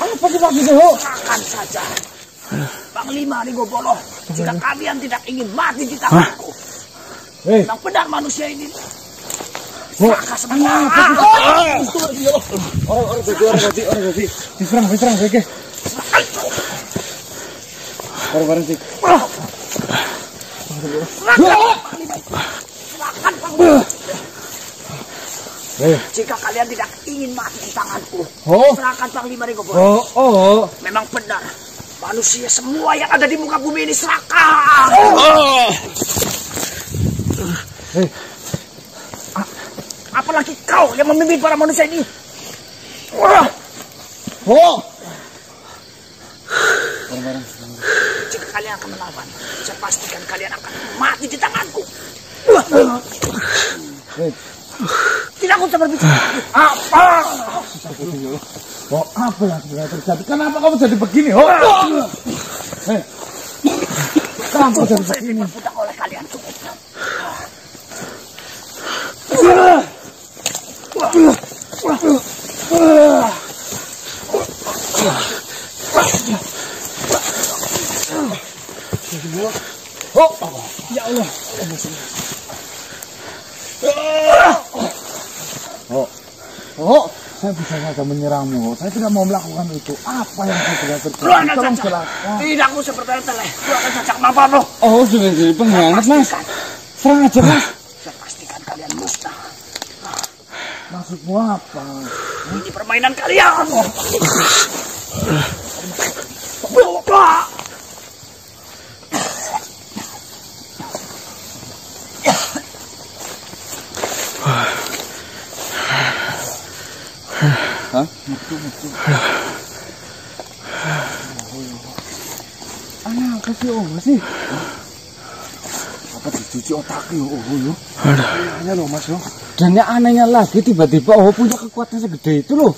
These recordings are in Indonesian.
Apa sih maksudnya, Ho? Makan saja. Panglima Ringgobolo, jika kalian tidak ingin mati di tanganku, memang benar manusia ini. Saka semua. Orang tadi. Diserang, Beke. Orang sih. Silakan, Panglima. Jika kalian tidak ingin mati di tanganku, serahkan Panglima Ringgobolo. Memang benar. Manusia semua yang ada di muka bumi ini serahkan. Apalagi kau yang memimpin para manusia ini. Jika kalian akan melawan, saya pastikan kalian akan mati di tanganku. Tidak usah berbicara. Apa yang sebenarnya terjadi? Kenapa kamu jadi begini, Ho? Kamu jadi begini. Diperbudak oleh kalian cukup. Ya Allah. Saya bisa saja menyerangmu. Saya tidak mau melakukan itu. Apa yang saya sudah terjadi? Tolong jelaskan. Tidak usah bertele-tele. Lu akan cacat mampano. Sudah jadi pengkhianat, Mas. Serang aja, Mas. Saya pastikan kalian musnah. Maksudmu apa? Ini permainan kalian. Apa sih? Apa dicuci otaknya yo? Hanya loh, Mas, yo. Dan yang anehnya lagi tiba-tiba punya kekuatan segede itu loh.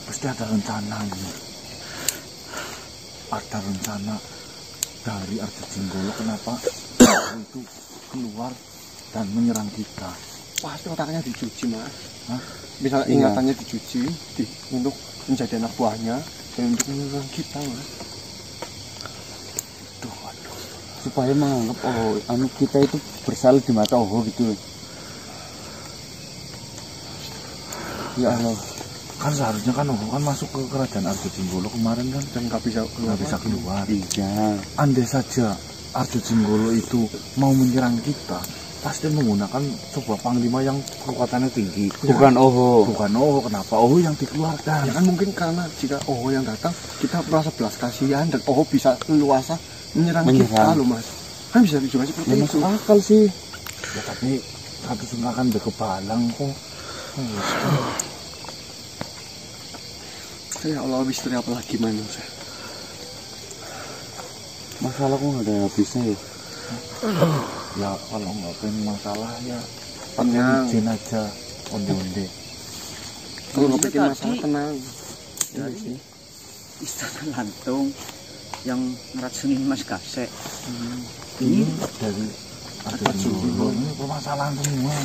Pasti ada rencana nih. Ada rencana dari Arjunggolo kenapa itu keluar dan menyerang kita. Pasti otaknya dicuci, Mas. Bisa ingatannya dicuci untuk menjadi anak buahnya dan untuk menyerang kita, Mas. Supaya menganggap kita itu bersalah di mata gitu. Ya Allah. Kan seharusnya kan masuk ke kerajaan Arjunggolo kemarin kan dan nggak bisa keluar. Iya. Andai saja Arjunggolo itu mau menyerang kita, pasti menggunakan sebuah panglima yang kekuatannya tinggi. Bukan kenapa yang dikeluarkan? Ya kan mungkin karena jika yang datang, kita merasa belas kasihan dan bisa leluasa menyerang kita loh, Mas. Kan bisa juga seperti itu. Masuk akal sih. Ya tapi satu sungai kan berkebalang kok. Ya Allah, misteri apa lagi mana saya? Masalahku nggak ada habisnya ya. Ya kalau nggak pengen masalah ya tenang aja, onde-onde. Kalau nggak pengen masalah tenang. Dari Istana Lantung yang ngeracunin Mas Gasek. Ini dari Arjunggolo ini permasalahan semua.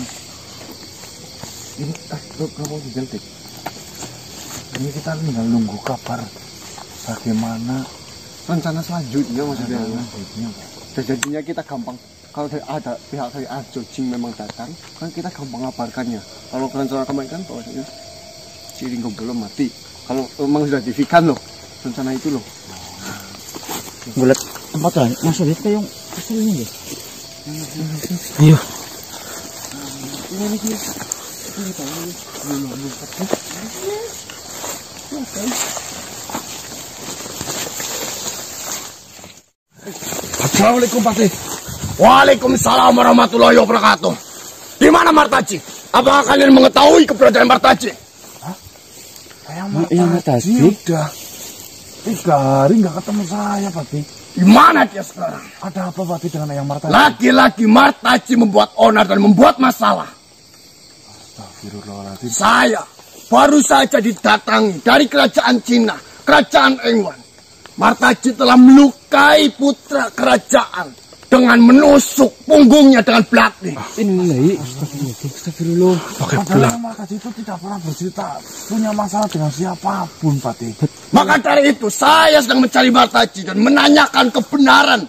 Ini kamu tinggal dek. Ini kita tinggal nunggu kabar bagaimana rencana selanjutnya, maksudnya. Dan jadinya kita gampang. Kalau ada pihak dari Arjojing memang datang, kan kita gampang ngabarkannya. Kalau rencana kemarin kan bahwasanya si Ringgobolo mati. Kalau memang sudah difikan loh rencana itu loh. Bulat tempat lain masuk lihat kayak yang kesini ya. Ayo. Ini sih. Ini tahu. Assalamualaikum Pak. Waalaikumsalam warahmatullahi wabarakatuh. Di mana Martaji? Apakah kalian mengetahui keberadaan Martaji? Yang Martaji udah 3 hari nggak ketemu saya, Pak. Di mana dia sekarang? Ada apa, Pak, dengan Yang Martaji? Laki-laki Martaji membuat onar dan membuat masalah. Astagfirullahaladzim. Saya baru saja didatangi dari kerajaan Cina, kerajaan Engwan. Martaji telah melukai putra kerajaan dengan menusuk punggungnya dengan belati. Ini astagfirullah. Padahal Martaji itu tidak pernah bercerita punya masalah dengan siapapun, Patih. Maka dari itu saya sedang mencari Martaji dan menanyakan kebenaran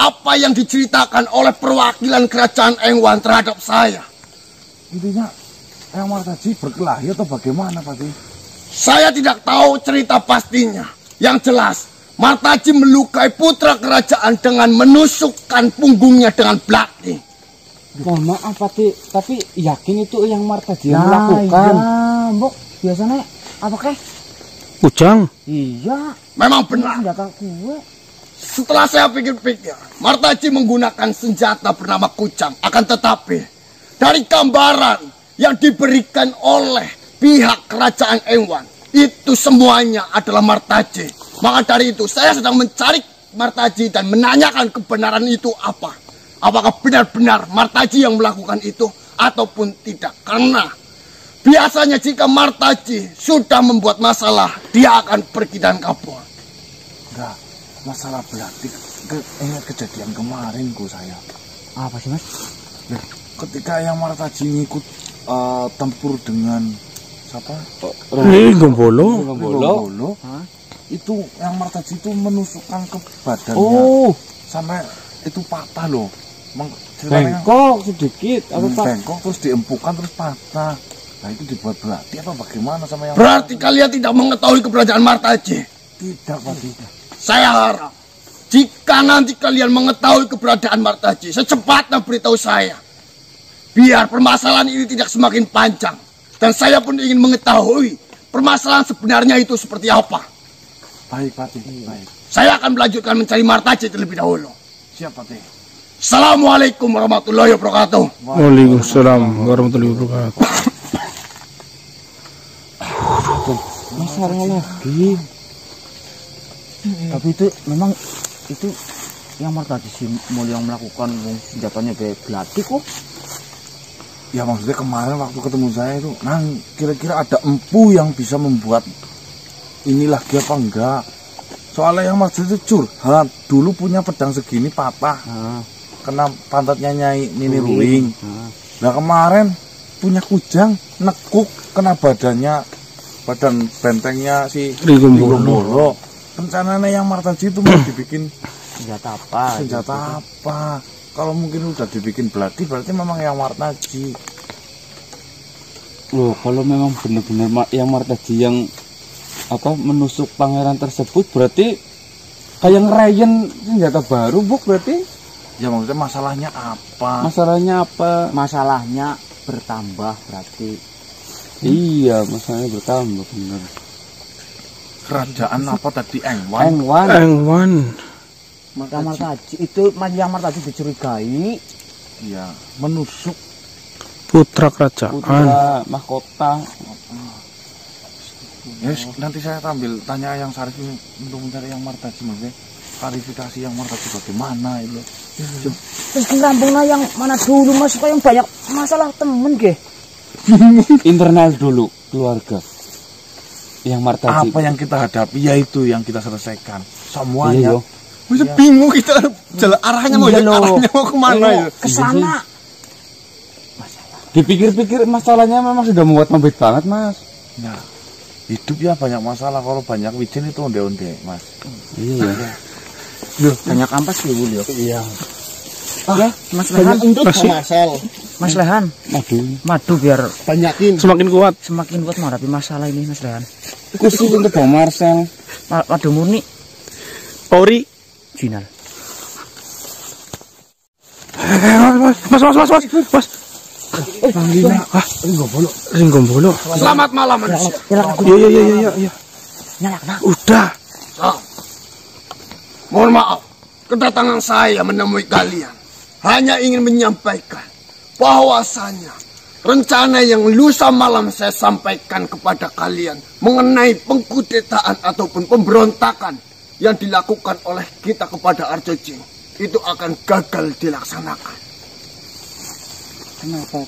apa yang diceritakan oleh perwakilan kerajaan Engwan terhadap saya. Intinya yang Martaji berkelahi atau bagaimana, Patih? Saya tidak tahu cerita pastinya. Yang jelas, Martaji melukai putra kerajaan dengan menusukkan punggungnya dengan belati. Mohon maaf Patih, tapi yakin itu yang Martaji yang melakukan? Iya, Mbok. Biasanya apa keh? Ujang. Iya. Memang benar. Senjata gue. Setelah saya pikir-pikir, Martaji menggunakan senjata bernama Kucang. Akan tetapi, dari gambaran yang diberikan oleh pihak kerajaan Engwan, itu semuanya adalah Martaji. Maka dari itu, saya sedang mencari Martaji dan menanyakan kebenaran itu apa. Apakah benar-benar Martaji yang melakukan itu ataupun tidak. Karena biasanya jika Martaji sudah membuat masalah, dia akan pergi dan kabur. Enggak, masalah belati kejadian kemarin saya. Apa sih, Mas? Nah, ketika yang Martaji ngikut tempur dengan siapa? Gombolo. Itu yang Martaji itu menusukkan ke badannya. Sampai itu patah loh. Bengkok sedikit. Bengkok terus diempukan terus patah. Nah itu dibuat belati apa bagaimana sama yang... Berarti kalian tidak mengetahui keberadaan Martaji? Tidak, Patih. Saya harap jika nanti kalian mengetahui keberadaan Martaji, secepatnya beritahu saya. Biar permasalahan ini tidak semakin panjang. Dan saya pun ingin mengetahui permasalahan sebenarnya itu seperti apa. Baik, Patih. Baik. Saya akan melanjutkan mencari Martaji terlebih dahulu. Siap, Patih. Assalamualaikum warahmatullahi wabarakatuh. Waalaikumsalam warahmatullahi wabarakatuh. Masalah lagi. Tapi itu memang itu yang Martaji si Mulya yang melakukan senjatanya belati kok. Ya maksudnya kemarin waktu ketemu saya itu, kira-kira ada empu yang bisa membuat ini lagi apa enggak? Soalnya yang Martaji itu curhat, dulu punya pedang segini patah, kena pantatnya Nyai Nini Ruwing. Nah kemarin punya kujang nekuk kena badan bentengnya si Gombolo. Rencananya yang Martaji itu mau dibikin Senjata apa? senjata apa? Kalau mungkin udah dibikin belati, berarti memang yang Martaji. Loh, kalau memang benar-benar yang Martaji yang menusuk pangeran tersebut, berarti kayak ngerayen senjata baru, Buk, berarti? Ya maksudnya masalahnya apa? Masalahnya apa? Masalahnya bertambah berarti. Iya, masalahnya bertambah benar. Kerajaan apa tadi? Engwan. Engwan. Yang Martaji itu yang Martaji dicurigai. Iya, menusuk. Putra kerajaan. Putra mahkota. Yes, nanti saya ambil tanya yang Sarif untuk mencari yang Martaji, maksudnya klarifikasi yang Martaji bagaimana itu. Terus ngerampungnya yang mana dulu, Mas? Kok yang banyak masalah temen ge. Internal dulu, keluarga. Yang Martaji. Apa yang kita hadapi, yaitu yang kita selesaikan. Semuanya. Iya, Bisa bingung kita arahnya mau kemana ya? Kesana. Dipikir-pikir masalahnya memang sudah membuat membet banget, Mas. Nah, hidup ya banyak masalah. Kalau banyak wijen itu onde-onde, Mas. Iya. Loh, banyak ampas sih, Bul. Iya. Ya, Mas Lehan. Mas Lehan. Madu biar Banyakin. Semakin kuat. semakin kuat menghadapi masalah ini, Mas Lehan. Khusus untuk Bang Marcel. Madu murni Ori. final. Mas. Gombolo. Selamat malam manusia. Iya. Nyalakan. Udah. Mohon maaf, kedatangan saya menemui kalian hanya ingin menyampaikan bahwasanya rencana yang lusa malam saya sampaikan kepada kalian mengenai pengkudetaan ataupun pemberontakan yang dilakukan oleh kita kepada Arjo Jing itu akan gagal dilaksanakan. Kenapa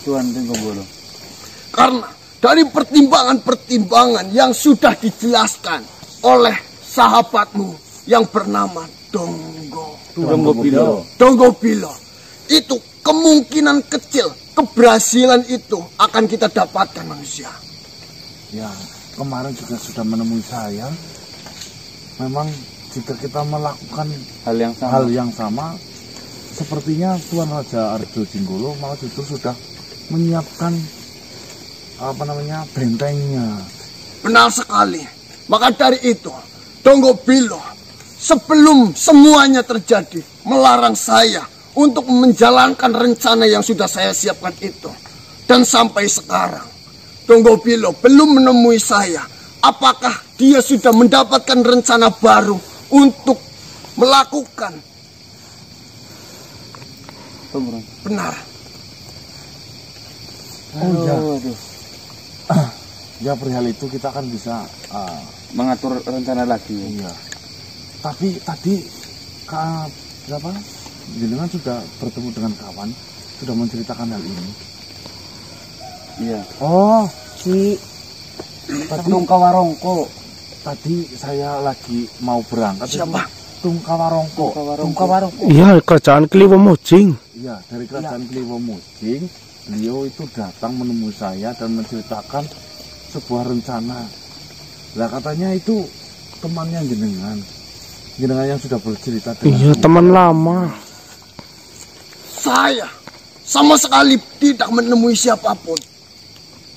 Tuan Gombolo? Karena dari pertimbangan-pertimbangan yang sudah dijelaskan oleh sahabatmu yang bernama Donggo Bilo. Itu kemungkinan kecil keberhasilan itu akan kita dapatkan manusia. Ya, kemarin juga sudah menemui saya. Memang jika kita melakukan hal yang sama, sepertinya Tuan Raja Arjo Jinggolo malah justru sudah menyiapkan bentengnya. Benar sekali. Maka dari itu, Donggo Bilo sebelum semuanya terjadi melarang saya untuk menjalankan rencana yang sudah saya siapkan itu. Dan sampai sekarang Donggo Bilo belum menemui saya. Apakah dia sudah mendapatkan rencana baru untuk melakukan? Benar. Oh ya. Ya perihal itu kita akan bisa Mengatur rencana lagi. iya. Tapi tadi jenengan sudah bertemu dengan kawan, sudah menceritakan hal ini. Iya. Oh, Si Tungkawarongko. Tadi saya lagi mau berangkat. Siapa? Tungkawarongko. iya kerajaan Kliwo Mojing. Iya, dari kerajaan Kliwo Mojing. Beliau itu datang menemui saya dan menceritakan sebuah rencana. Lah katanya itu temannya jenengan yang sudah bercerita dengan Iya, teman lama. Saya sama sekali tidak menemui siapapun.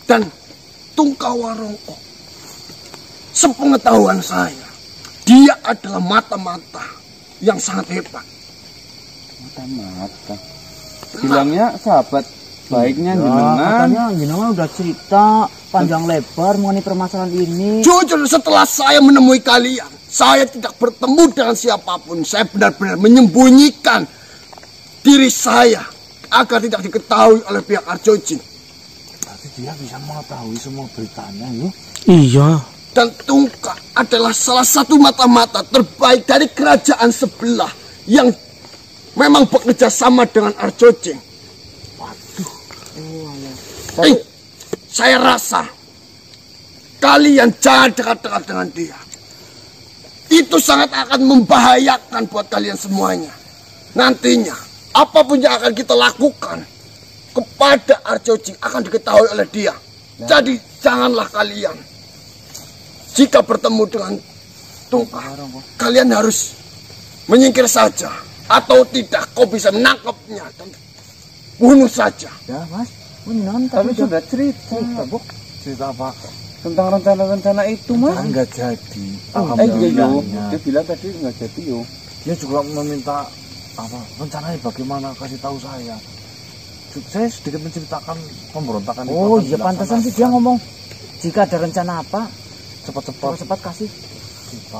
Dan Tungkawarongko, sepengetahuan saya, dia adalah mata-mata yang sangat hebat. Mata-mata. Bilangnya sahabat baiknya Iya, jenengan. Katanya jenengan udah cerita panjang lebar mengenai permasalahan ini. Jujur setelah saya menemui kalian, saya tidak bertemu dengan siapapun. Saya benar-benar menyembunyikan diri saya agar tidak diketahui oleh pihak Arjojin. Berarti dia bisa mengetahui semua beritanya yuk. Iya. Dan Tungka adalah salah satu mata-mata terbaik dari kerajaan sebelah yang memang bekerja sama dengan Arjojin. Saya rasa kalian jangan dekat-dekat dengan dia. Itu sangat akan membahayakan buat kalian semuanya. Nantinya, apapun yang akan kita lakukan kepada Arjojin akan diketahui oleh dia. Jadi, janganlah kalian, jika bertemu dengan Tungka, kalian harus menyingkir saja. Atau tidak, kau bisa menangkapnya dan bunuh saja. Ya mas, jenengan Tapi tadi sudah cerita. Cerita apa? Tentang rencana-rencana itu, Mas. Enggak jadi. Iya, dia bilang tadi nggak jadi, yo. Dia juga meminta rencananya bagaimana, kasih tahu saya. Saya sedikit menceritakan pemberontakan itu. Oh akan iya, pantesan sih dia ngomong jika ada rencana apa cepat-cepat kasih.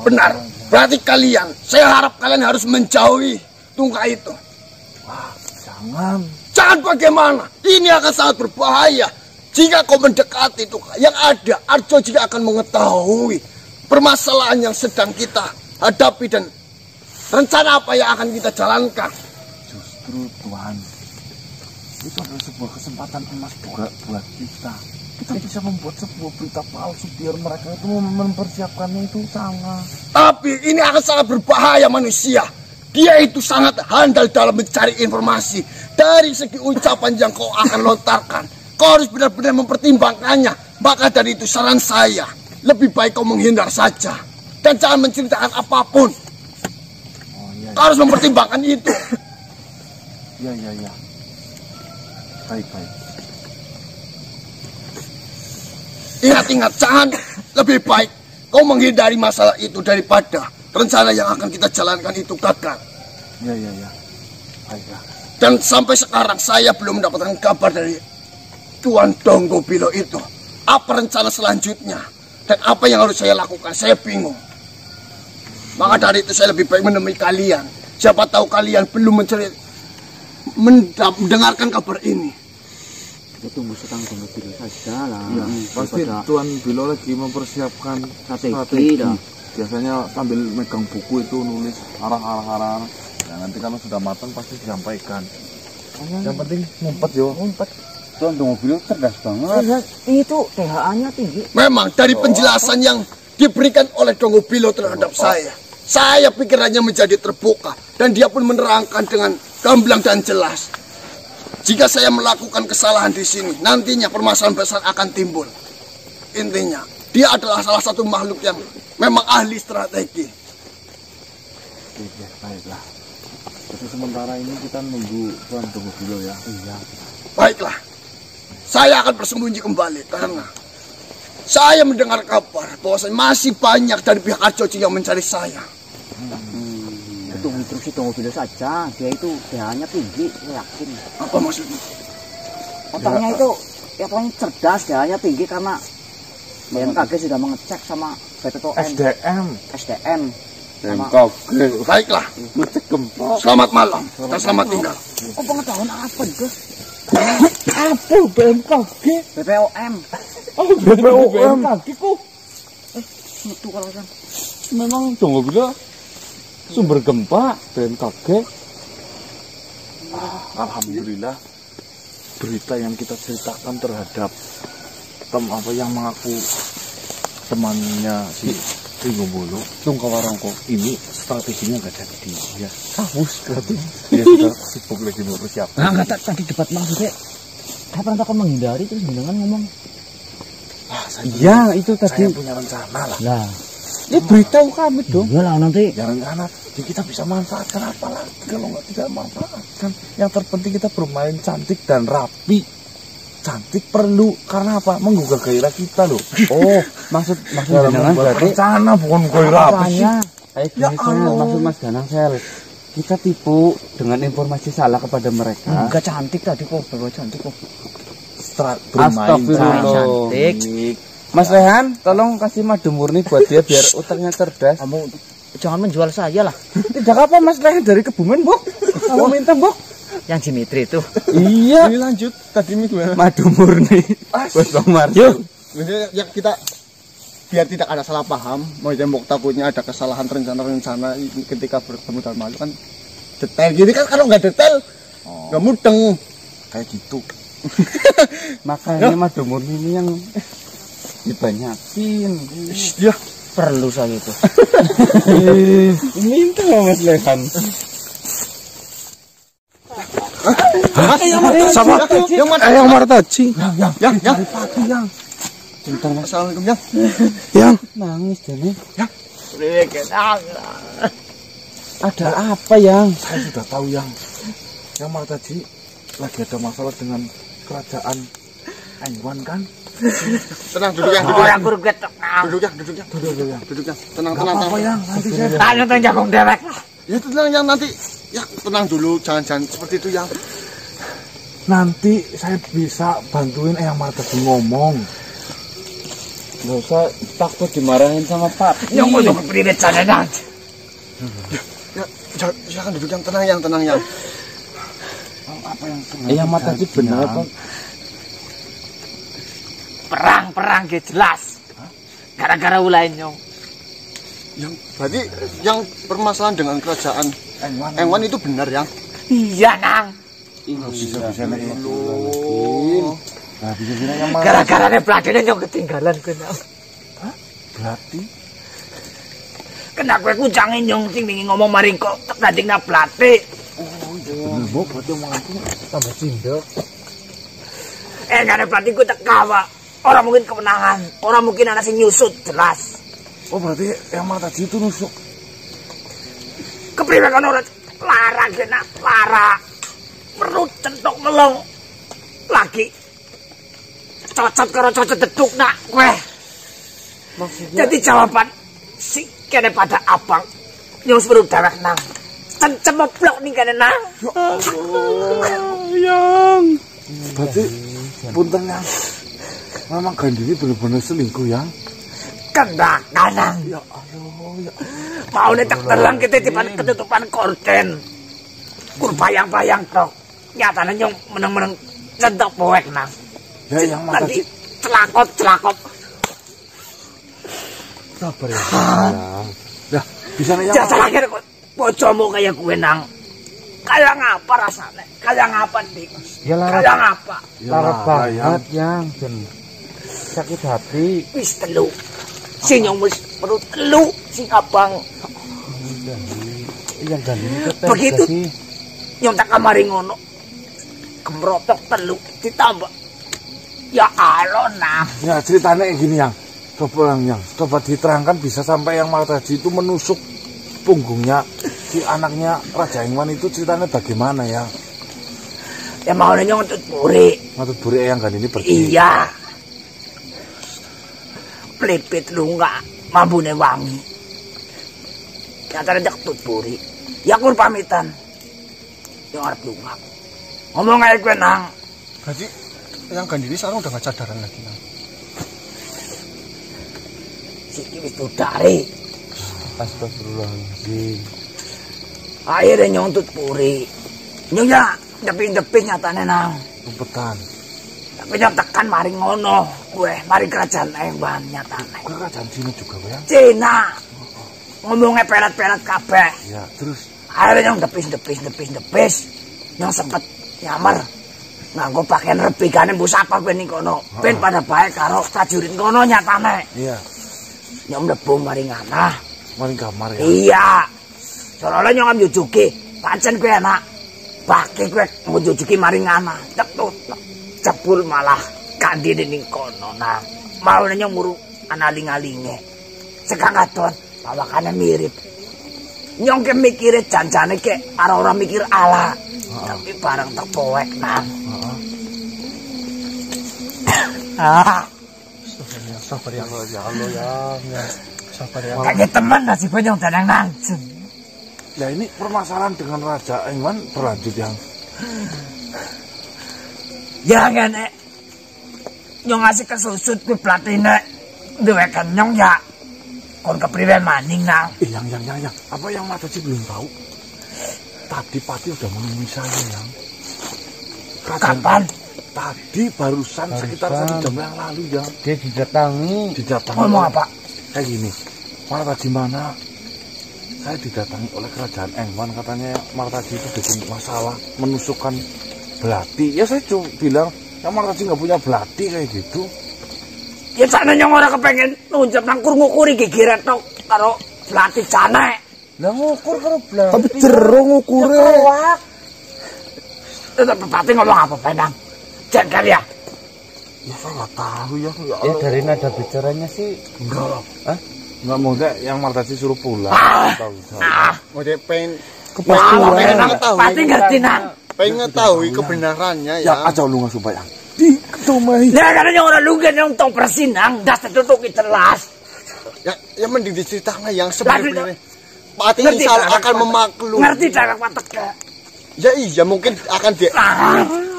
Benar. Berarti kalian, saya harap kalian harus menjauhi Tungka itu. Jangan. Jangan bagaimana. Ini akan sangat berbahaya. Jika kau mendekati Tungka, yang ada Arjojin akan mengetahui permasalahan yang sedang kita hadapi dan rencana apa yang akan kita jalankan. Justru Tuhan, itu adalah sebuah kesempatan emas juga buat kita. Kita bisa membuat sebuah berita palsu biar mereka itu mempersiapkannya itu salah. Tapi ini akan sangat berbahaya manusia. Dia itu sangat handal dalam mencari informasi. Dari segi ucapan yang kau akan lontarkan, kau harus benar-benar mempertimbangkannya. Maka dari itu saran saya, lebih baik kau menghindar saja. Dan jangan menceritakan apapun. Oh iya, Kau harus mempertimbangkan itu. iya. Baik. Ingat-ingat, jangan, lebih baik kau menghindari masalah itu daripada rencana yang akan kita jalankan itu gagal. Iya. Baiklah. Dan sampai sekarang saya belum mendapatkan kabar dari Tuan Donggo Bilo itu. Apa rencana selanjutnya dan apa yang harus saya lakukan, saya bingung. Maka dari itu saya lebih baik menemui kalian. Siapa tahu kalian belum mendengarkan kabar ini. Kita tunggu Donggo Bilo saja lah. Ya, pasti Tuan Bilo lagi mempersiapkan Strategi dah. Biasanya sambil megang buku itu nulis arah. Ya, nanti kalau sudah matang pasti disampaikan. Yang penting ngumpet yo. Ngumpet. Tuan mobil cerdas banget. Itu THA-nya tinggi. Memang dari penjelasan yang diberikan oleh Dongobilo terhadap saya pikirannya menjadi terbuka dan dia pun menerangkan dengan gamblang dan jelas. Jika saya melakukan kesalahan di sini, nantinya permasalahan besar akan timbul. Intinya, dia adalah salah satu makhluk yang memang ahli strategi. Iya, baiklah. Jadi sementara ini kita nunggu Tuan Dongobilo ya. Iya. Baiklah, saya akan bersembunyi kembali karena saya mendengar kabar bahwa masih banyak dari pihak Arjojing yang mencari saya. Itu instruksi Dongobilo saja. Dia itu THA-nya tinggi, saya yakin. Apa maksudnya? Otaknya itu, ya pokoknya cerdas, THA-nya tinggi karena BMKG sudah mengecek sama BPOM. SDM. BMKG. Baiklah, selamat malam dan selamat tinggal. Oh, pengetahuan apa itu? Apa BMKG? BPOM. Oh, BPOM. BMKG kok. Itu kalau kan. Memang Dongobilo sumber gempa BMKG. Alhamdulillah berita yang kita ceritakan terhadap apa yang mengaku temannya si Dongobilo Tungkawarongko ini strateginya nggak jadi ya. Habus berarti dia sudah sibuk lagi mempersiapkan. Nah, kata tadi debat maksudnya saya pernah takut menghindari terus dengan ngomong. Iya, itu tadi saya punya rencana lah. Lah, ini beritahu kami dong. Iya lah nanti. Ya rencana kita bisa manfaatkan apa lagi kalau nggak tidak manfaatkan. Yang terpenting kita bermain cantik dan rapi. Cantik perlu karena apa? Menggugah gairah kita loh. Oh, maksud Danang berarti rencana bukan gairah apa sih? Ya maksud Mas Danang Sel. Kita tipu dengan informasi salah kepada mereka. Enggak cantik tadi kok, bawa cantik kok. Bermain cantik. Mas Rehan, tolong kasih madu murni buat dia biar otaknya cerdas. Kamu jangan menjual saya lah. Tidak apa Mas Rehan dari Kebumen, Bok. Kamu minta, Bok. Yang Dimitri itu. Iya. Ini lanjut tadi ini gimana? Madu murni. Buat Bang Marjo. Ya kita biar tidak ada salah paham, mau tembok takutnya ada kesalahan rencana ketika bertemu dalam malu kan detail gini kan, kalau nggak detail nggak mudeng kayak gitu. Makanya madu murni ini yang dibanyakin. Ya perlu saya itu. Minta Mas Lehan. Sama yang Martaji. Yang pagi yang. Assalamualaikum Yang nangis Dani. Yang. Ada apa Yang? Saya sudah tahu Yang Martaji lagi ada masalah dengan kerajaan Engwan kan? Tenang, duduk yang. Tenang. Apa Yang? Nanti saya Tanya tentang jagung dewek. Ya tenang yang nanti. Ya tenang dulu, jangan seperti itu Yang. nanti saya bisa bantuin Eyang Martaji ngomong. Nggak usah takut dimarahin sama Pak. Yang mau priwet sana nanti. Ya, jangan duduk yang tenang yang. Apa yang Eyang Martaji benar apa? Perang gitu jelas. Gara-gara ulain nyong. Yang berarti yang permasalahan dengan kerajaan Engwan itu benar Yang? Iya nang. bisa Gara-gara nih pelatihnya nyong ketinggalan kena. berarti Kena kue kucangin nyong sing ingin ngomong maring kok tanding na pelatih. bener Bob, berarti omonganku tambah cinta. Gak ada pelatih gue tak kawa. Orang mungkin kemenangan, orang mungkin anak sing nyusut jelas. Oh berarti Eyang Martaji itu nusuk. Kepriwe kan orang lara kena lara. Perut centok melong lagi. Cocot karo cocot deduk nak kue. Jadi jawaban si kene pada abang yang sebelum dewek nang. Cemoplok nih kene nang. Yang berarti punten Yang memang Gandini bener-bener selingkuh Yang. Kena kanang. Ya Allah ya. Mau netek terang kita di ketutupan korden. Kur bayang-bayang tok. Nyatanya nyong meneng-meneng centok poek nang. Ya Eyang Martaji celakop. sabar ya. Dah bisa nih Yang. Jasa lagi kok bocomu kayak gue nang. Kayak ngapa rasanya? Kayak ngapa, Dik? Ya lara. Kayak ngapa? Lara banget, Yang. Dan sakit hati. Wis telu. Si Nyong wis perlu telu si Abang. Yang gandini tetep. Begitu Nyong tak kamari ngono. Kemrotok telu ditambah. Ya Allah, nah. Ya ceritanya kayak gini, Yang. Coba diterangkan bisa sampai yang Martaji itu menusuk punggungnya si anaknya Raja Engwan itu, ceritanya bagaimana ya? Ya mau Nyong ngentut buri. Ngentut buri yang gandini pergi. Iya. Plepet lu enggak mambune wangi. Nyatane dak tuturi. Ya kur pamitan. Yo arep lunga. Ngomong ae kowe nang. Berarti yang Gandini sekarang udah gak sadaran lagi, Nang. Siki wis tudare. Astagfirullahaladzim. Akhirnya nyontut puri. Nyong ya depin-depin nyatane nang. Umpetan. Tapi nyong tekan mari ngono. Kowe mari kerajaan Engwan nyatane. Kok kerajaan Cina juga, Bang? Cina. Ngomongnya pelat-pelat kabeh. Ya, terus Akhirnya nyong depis. Nyong sempet nyamar nganggo pakaian rebigane mbok sapa kowe ning kono. Ben pada baik karo prajurit kono nyatane. iya, Nyong mlebu maring ana. maring kamar ya. Iya. Soalnya nyong nyujuki, pancen kowe enak. Bake kowe nyujuki maring ana. Cepet. Jebul malah kandine ning kono nah. Mau nyong nguru ana ling-alinge. Sekang katon pawakane mirip. Nyong ke mikire janjane ke ora mikir ala. Tapi bareng terpoek nang. Sabar ya Allah, ya Allah ya. Sabar ya. Kayak teman nasibnya nyong tenang nangjem. Nah ini permasalahan dengan Raja Engwan berlanjut yang. Ya ngene. Nyong ngasih kesusut ke platine. Duwe kan nyong ya. Kon kepriwe maning nang. Yang. Apa yang Martaji belum tahu? Tadi Pati udah menemui saya, Yang. Kapan? Tadi barusan sekitar 1 jam yang lalu, Yang. Dia didatangi. Ngomong apa? Kayak gini. Martaji mana? Saya didatangi oleh kerajaan Engwan, katanya Martaji itu bikin masalah, menusukkan belati. Ya saya cuma bilang, ya Martaji nggak punya belati kayak gitu. Ya sana nyong ora kepengen nunjuk nang ngukuri gigiran tok karo belati jane. Lah ngukur karo belati. Tapi jero ngukure. Tetep Pati ngomong apa penang? Jengkel ya. Ya saya nggak tahu ya. Ya, Ya dari nada bicaranya sih enggak. Hah? Nggak mau deh, yang Martaji suruh pulang. Tahu. Mau dia pengen Pati ngerti nang. pengen ngetahui kebenarannya Ya ya. aja lu nggak supaya. Diketumai. Lah karena nyong ora lunggen nyong tong persinang das tutuk jelas. Ya mending diceritakan yang sebenarnya. Pati Ngerti, insya Allah Kak? akan memaklumi. Ngerti cara watek. Ya iya mungkin akan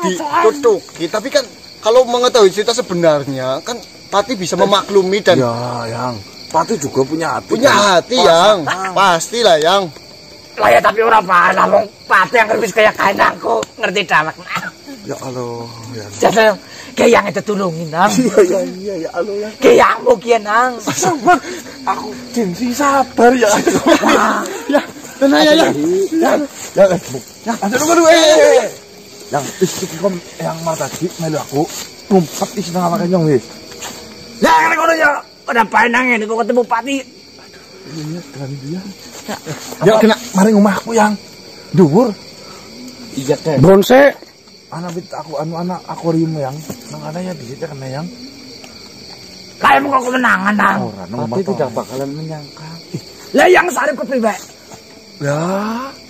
ditutuki. Tapi kan kalau mengetahui cerita sebenarnya kan Pati bisa memaklumi dan Ya, Yang. Pati juga punya hati. punya kan? hati yang pastilah yang. Lah ya tapi ora masalah wong Pati yang wis kaya kaenangku ngerti dawek. Ya Allah, ya. Jadi kayak yang itu tulungin nang. Iya, ya Allah ya. Kayak mau kian nang. Sabar, aku Jinsi sabar ya. Ya, tenang ya. Ya, ada nomor Yang istri kom yang Martaji melu aku ngumpet isi nang awake nyong wis. Lah karena kono ya udah paenang ini kok ketemu Pati. Iya, kan dia. Ya kena mari ngomahku yang dhuwur. iya teh. Bronse. Anak aku anak akuarium yang nang ana ya di situ kan yang. Kayak mau kemenangan nang. Ora nang Tapi tidak bakalan menyangka. Lah yang sarip kepriwe? Ya,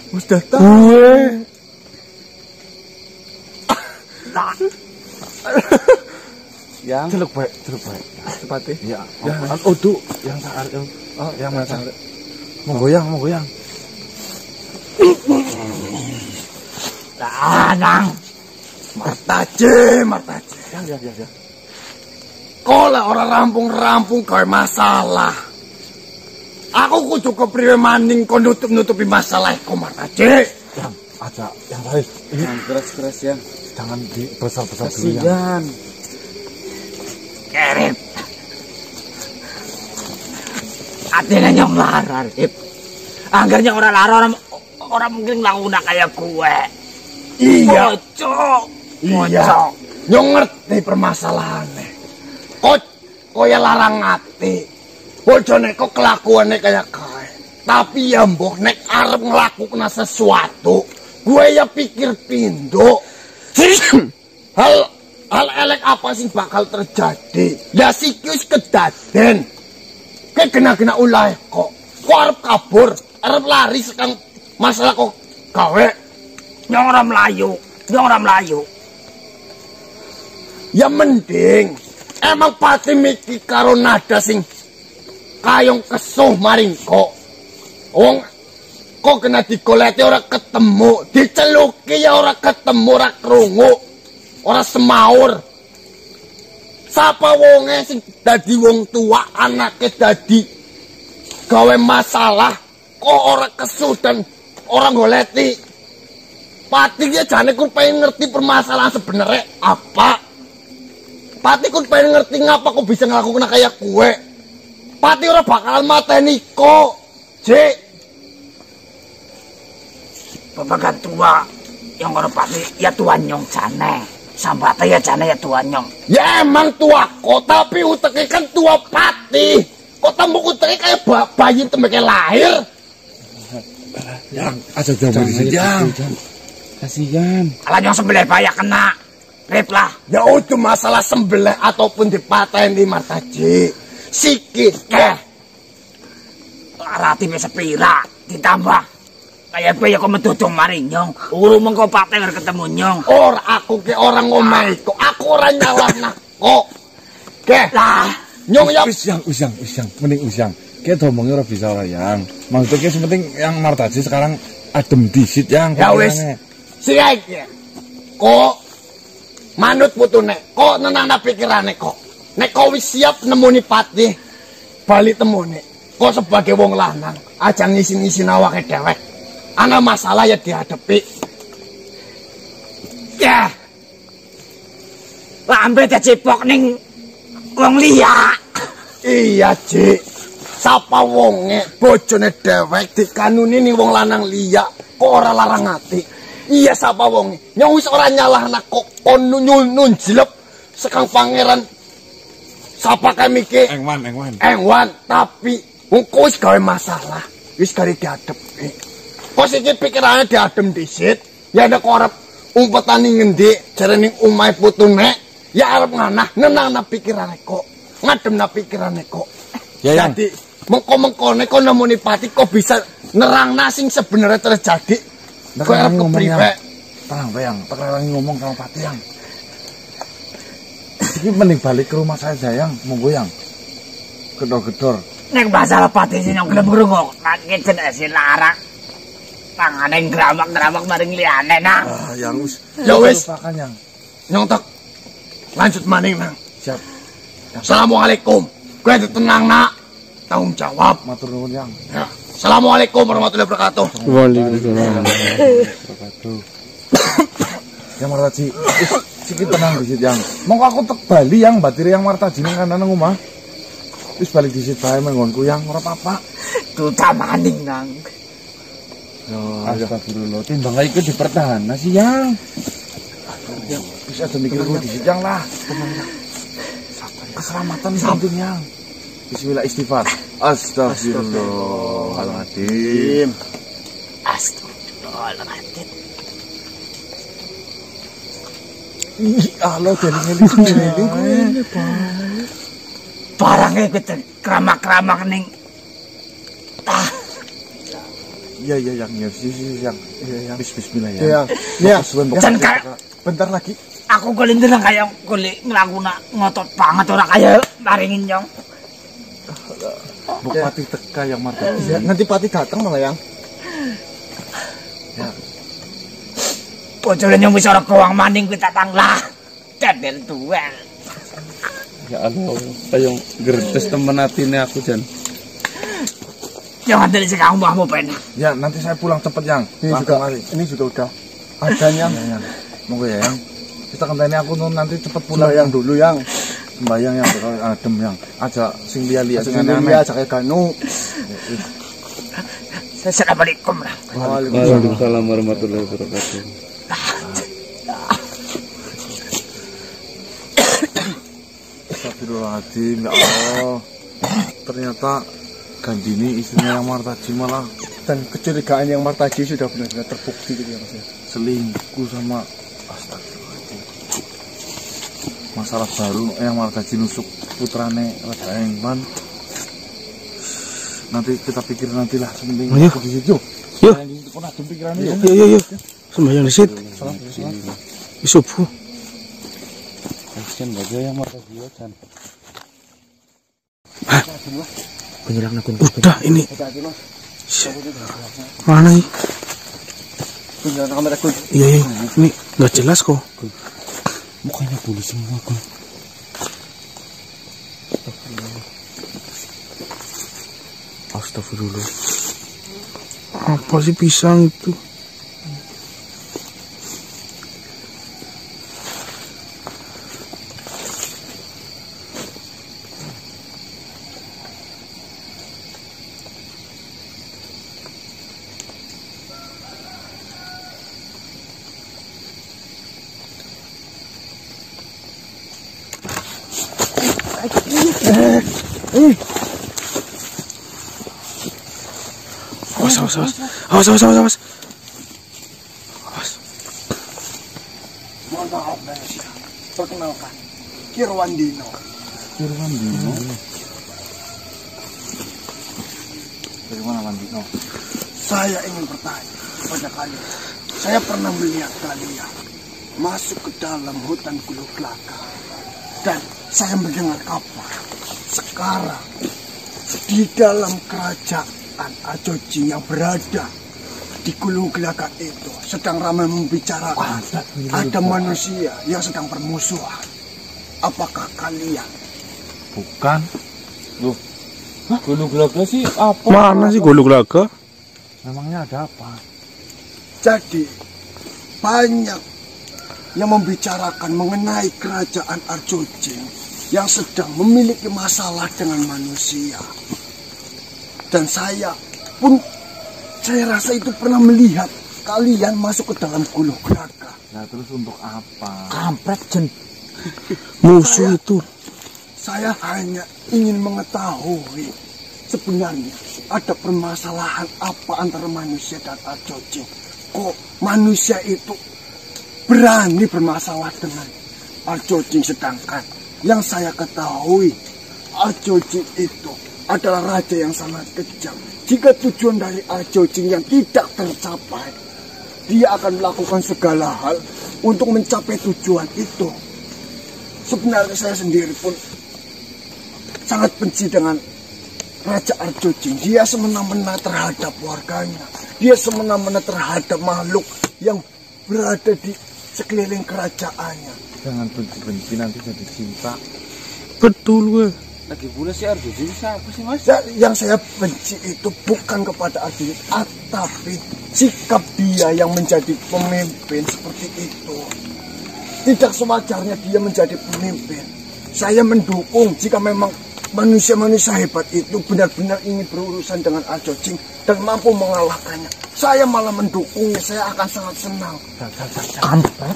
Wis datang. Lah Yang celuk baik. Pati. Ya, odu yang saar oh, yang mana? Mau goyang. lah nang. Martaji. Ya. Kau lah orang rampung gawe masalah. Aku kudu kepriwe maning kau nutupi masalah kau Martaji. Yang aja yang lain. Ini yang keras-keras ya. jangan dibesar-besar dulu ya. Kasihan. Kerip. Atine nyong lara, Rip. Angger nyong ora lara orang mungkin ngelakuin kayak gue. Iya. Bocok. Iya. Nyong ngerti permasalahannya. Kok ya larang ati. Bojone kok kelakuannya kayak kae. Tapi ya mbok nek arep ngelakukan sesuatu, gue ya pikir pindo. hal elek apa sih bakal terjadi? Ya sikius kedaden. Kayak kena ulah kok. Kok arep kabur, arep lari sekang masalah kok gawe. Nyong ora melayu. Ya mending emang pati miki karo nada sing kayong kesuh maring kok. Wong kok kena digoleti ora ketemu, diceluki ya ora ketemu, ora krungu, ora semaur. Sapa wonge sing dadi wong tua, anake dadi gawe masalah kok ora kesuh dan ora goleti. Pati ya jane kun pengen ngerti permasalahan sebenarnya apa. Pati kun pengen ngerti ngapa kok bisa ngelakuin kayak gue. Pati ora bakalan mateni kok. Jek. Babagan tua yang ora pati ya tuan nyong jane. Sambata ya jane ya tuan nyong. Ya emang tua kok, tapi uteknya kan tua pati. Kok tembok uteknya kayak bayi temboknya lahir. Yang aja jauh di yang. Kasihan. Kalau nyong sebelah bahaya kena. Rip lah. Ya udah masalah sembelih ataupun dipatahin di Martaji. Sikit keh. Rati bisa pira ditambah. Kayak gue ya kok medodong mari nyong. Urung mengko pateh ketemu nyong. Ora aku ke orang ngomai kok. Aku orang nyalahna kok. Keh. Lah. Nyong ya. Usyang. Mending usyang. Kayak ngomongnya ora bisa ora yang. Maksudnya sepenting yang Martaji sekarang adem disit yang. Ya wis. Siap ya. Kok manut putune. Kok nenangna pikirane kok. Nek kau wis siap nemuni pati. Balik temune. Kok sebagai wong lanang aja ngisin-ngisin awake dhewek. Ana masalah ya dihadapi. Ya. Lambe dicipok ning wong liya. Iya, Cik. Sapa wonge bojone dhewek dikanuni ning wong lanang liya kok ora larang ati. Iya sapa wonge. Nyong wis ora nyalahna kok kon nunjlep sekang pangeran. Sapa kae miki? Engwan, tapi wong wis gawe masalah. Wis kari diadepi. Kok iki pikirane diadem disit, ya nek arep umpetani ngendi jarene omahe putune, ya arep nganah nenangna pikirane kok. Ngademna pikirane kok. Ya yang. Jadi mengko-mengkone kok nemuni pati kok bisa nerangna sing sebenarnya terjadi. Kok arep kepriwe? Tenang bayang, tekan ngomong sama Pati yang. Iki mending balik ke rumah saya yang, monggo yang. Gedor-gedor. Nek masalah Pati sing nyong gelem ngrungok, nek jenenge larak. Tangane gramak-gramak maring liyane nang. Ah, yang wis. Ya wis. Yang. Nyong tek lanjut maning nang. Siap. Assalamualaikum. Kowe tenang nak. Tanggung jawab. Matur nuwun yang. Ya. Assalamualaikum warahmatullahi wabarakatuh. Waalaikumsalam. Ya Martaji, sikit tenang disit yang. Mongko aku tek bali yang batire yang Martaji ning kanan omah. Wis balik disit bae menggonku yang ora apa-apa. Duta maning nang. Yo, Astagfirullah, timbang iku dipertahan sih yang. Ya, bisa ada mikir gue disit yang lah. Tenang yang. Keselamatan penting yang. Bismillah istighfar. Astagfirullahaladzim. Astagfirullahaladzim. Ih, Allah jadi ngeling ini, Pak. Barangnya kita keramak-keramak ning. Iya, yang. Iya, yang. Bismillah ya. Iya. Jan kayak Bentar lagi. aku golek ndeleng kaya golek nglakuna ngotot banget ora kaya maringin nyong. Bupati teka yang Martaji. Ya, nanti Pati datang malah yang. Ya. Bojone nyong wis ora kawang maning kuwi tatang lah. Dadel duel. Ya Allah, kayak gerdes temen atine aku Jan. Jangan dari sekarang mbahmu Ben. Ya, nanti saya pulang cepet yang. Ini juga udah. Adanya. Ya. Monggo ya yang. Kita kenteni aku nanti cepet pulang yang dulu yang. Sembayang yang bakal adem yang. Aja sing liya-liya Sing liya aja kayak ganu. Assalamualaikum. Waalaikumsalam warahmatullahi wabarakatuh. Astagfirullahaladzim, ya Allah. Ternyata Gandini istrinya yang Martaji malah, Dan kecurigaan yang Martaji sudah benar-benar terbukti gitu ya Mas ya. selingkuh sama. Astagfirullahaladzim. Masalah baru yang Martaji nusuk putrane Raja Engwan. Nanti kita pikir nantilah, sementing Ayo. aku di situ. Yuk. Kau nak pikirannya ya. Yuk. Sembahyang di situ. Subuh. Kasian baja yang mata dia kan. Penyelang nakun. Udah ini. Mana nih? Tunjukkan kamera Kun. Iya. Ini nggak jelas kok. Mukanya bulu semua kan. Astagfirullah. Apa sih pisang itu? Awas. Mohon maaf Manusia. Perkenalkan, Kirwandino. Kirwandino. Dari mana Wandino? Saya ingin bertanya kepada kalian. Saya pernah melihat kalian masuk ke dalam hutan Gulu Kelaka. Dan saya mendengar kabar sekarang di dalam kerajaan Arjojing yang berada di Gulu Kelaka itu sedang ramai membicarakan ada manusia yang sedang bermusuhan. Apakah kalian? Bukan. Loh. Gulu Gelaga sih apa? Mana sih Gulu Gelaga? Memangnya ada apa? Jadi banyak yang membicarakan mengenai kerajaan Arjojing yang sedang memiliki masalah dengan manusia. Dan saya pun, saya rasa itu pernah melihat kalian masuk ke dalam Gulu Kelaka. Nah terus untuk apa? Kampret Jen. Musuh itu. Saya hanya ingin mengetahui sebenarnya ada permasalahan apa antara manusia dan Arjojing. Kok manusia itu berani bermasalah dengan Arjojing, sedangkan yang saya ketahui Arjojing itu adalah raja yang sangat kejam. Jika tujuan dari Arjojing yang tidak tercapai, dia akan melakukan segala hal untuk mencapai tujuan itu. Sebenarnya saya sendiri pun sangat benci dengan Raja Arjojing. Dia semena-mena terhadap warganya. Dia semena-mena terhadap makhluk yang berada di sekeliling kerajaannya. Jangan benci-benci, nanti jadi cinta. Betul gue. Lagi pula si Arjojing siapa sih Mas? Yang saya benci itu bukan kepada Arjojing, tapi sikap dia yang menjadi pemimpin seperti itu. Tidak sewajarnya dia menjadi pemimpin. Saya mendukung jika memang manusia-manusia hebat itu benar-benar ingin berurusan dengan Arjojing dan mampu mengalahkannya. Saya malah mendukungnya, saya akan sangat senang. Kampret.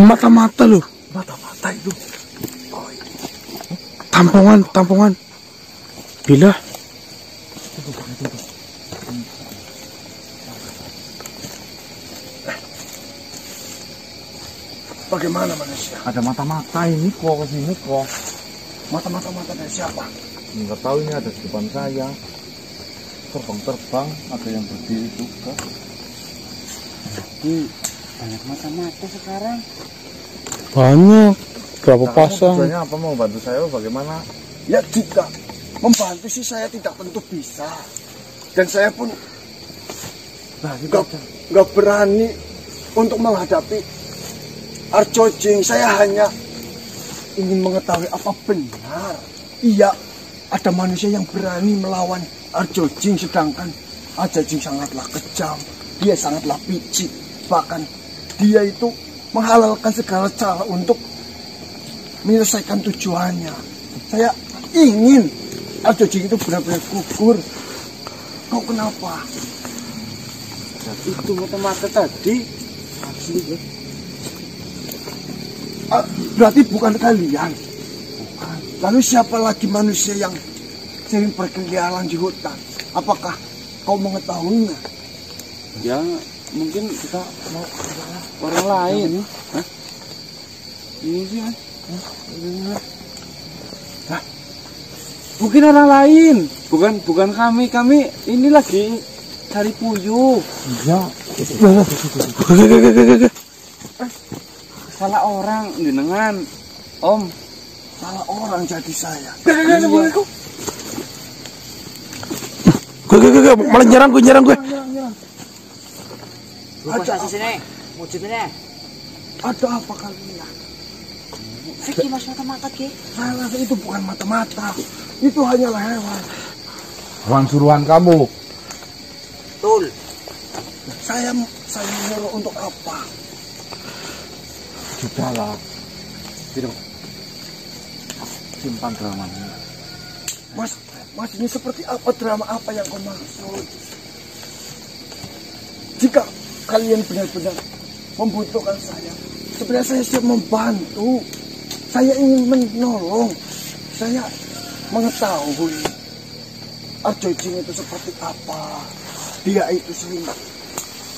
Mata-mata loh. Mata-mata itu. Tampungan. Bila? Bagaimana manusia? Ada mata-mata ini kok kesini kok. Mata-mata dari siapa? Nggak tahu, ini ada di depan saya. Terbang-terbang, ada yang berdiri juga. Banyak mata-mata sekarang. Banyak. Berapa Nah, pasang? tujuannya apa, mau bantu saya bagaimana? Ya jika membantu sih saya tidak tentu bisa. Dan saya pun nggak berani untuk menghadapi Arjojing. Saya hanya ingin mengetahui apa benar iya ada manusia yang berani melawan Arjojing, sedangkan Arjojing sangatlah kejam, dia sangatlah picik, bahkan dia itu menghalalkan segala cara untuk menyelesaikan tujuannya. Saya ingin Arjojing itu benar-benar gugur Kau kenapa? Itu mata-mata tadi. Berarti bukan kalian. Bukan. Lalu siapa lagi manusia yang sering berkeliaran di hutan? Apakah kau mengetahuinya? Ya, mungkin kita mau orang lain. Hah? Ini sih, Mas. Hah? Mungkin orang lain. Bukan kami. Kami ini lagi cari puyuh. Iya. Salah orang jenengan, Om. Salah orang jadi saya. Gue malah nyerang gue. Ada di sini. Wujud ini. Ada apa kalian? Iki Mas mata-mata ki. Saya rasa itu bukan mata-mata. Itu hanyalah hewan. Hewan suruhan kamu. Betul. Saya menyuruh untuk apa? Sudahlah. Tidak. Simpan dramanya. Mas ini seperti apa, drama apa yang kau maksud? Jika kalian benar-benar membutuhkan saya, sebenarnya saya siap membantu. Saya ingin menolong. Saya mengetahui Arjo Jing itu seperti apa. Dia itu sering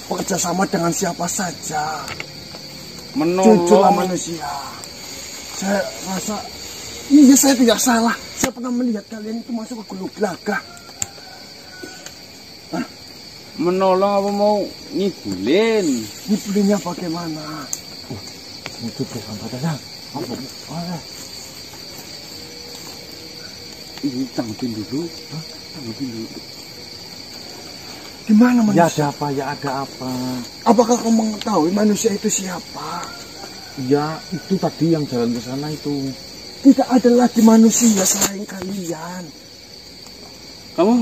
bekerja sama dengan siapa saja. Jujurlah manusia. Saya rasa iya, saya tidak salah. Saya pernah melihat kalian itu masuk ke Gulu Glaga. Menolong apa mau ngibulin? Ngibulinnya bagaimana? Itu bukan padahal. Apa? Ini tanggapin dulu. Tanggapin dulu. Gimana Ya manusia? ada apa? Apakah kau mengetahui manusia itu siapa? Ya itu tadi yang jalan ke sana itu. Tidak ada lagi manusia selain kalian. Kamu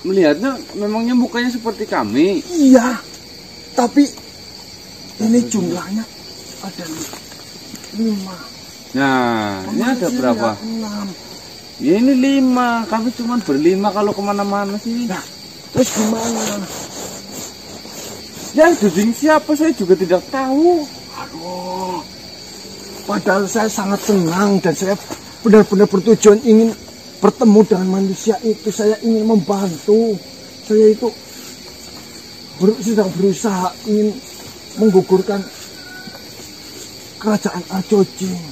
melihatnya memangnya mukanya seperti kami? Iya, tapi ini jumlahnya ada 5. Nah, ini ada berapa? 6. Ya ini 5. Kami cuma berlima kalau kemana-mana sih. Nah, terus gimana? Yang duding siapa saya juga tidak tahu. Aduh, padahal saya sangat senang dan saya benar-benar bertujuan ingin bertemu dengan manusia itu. Saya ingin membantu. Saya itu sedang berusaha ingin menggugurkan kerajaan Arjo Jing.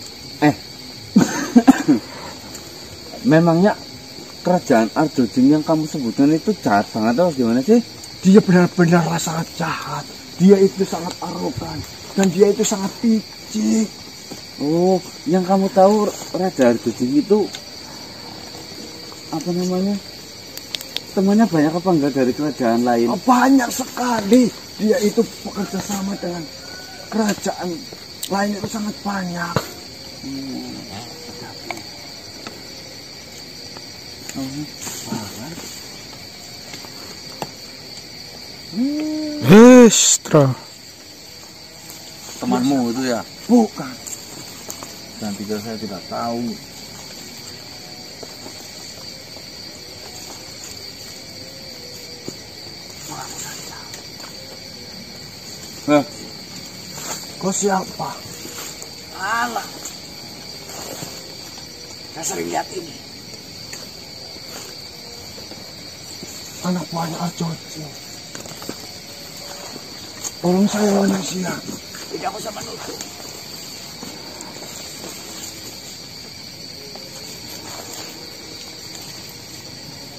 Memangnya kerajaan Arjo Jing yang kamu sebutkan itu jahat banget atau gimana sih? Dia benar-benar sangat jahat. Dia itu sangat arogan dan dia itu sangat picik. Oh, yang kamu tahu Raja Arjo Jing itu apa namanya? Temannya banyak apa enggak dari kerajaan lain? Banyak sekali. Dia itu bekerja sama dengan kerajaan lain itu sangat banyak. Estra. Temanmu itu ya? Bukan. Dan pikir saya tidak tahu. Kau siapa? Alah. Saya sering lihat ini. Anak buahnya Arjo Jing. Tolong saya manusia. Tidak usah menutup.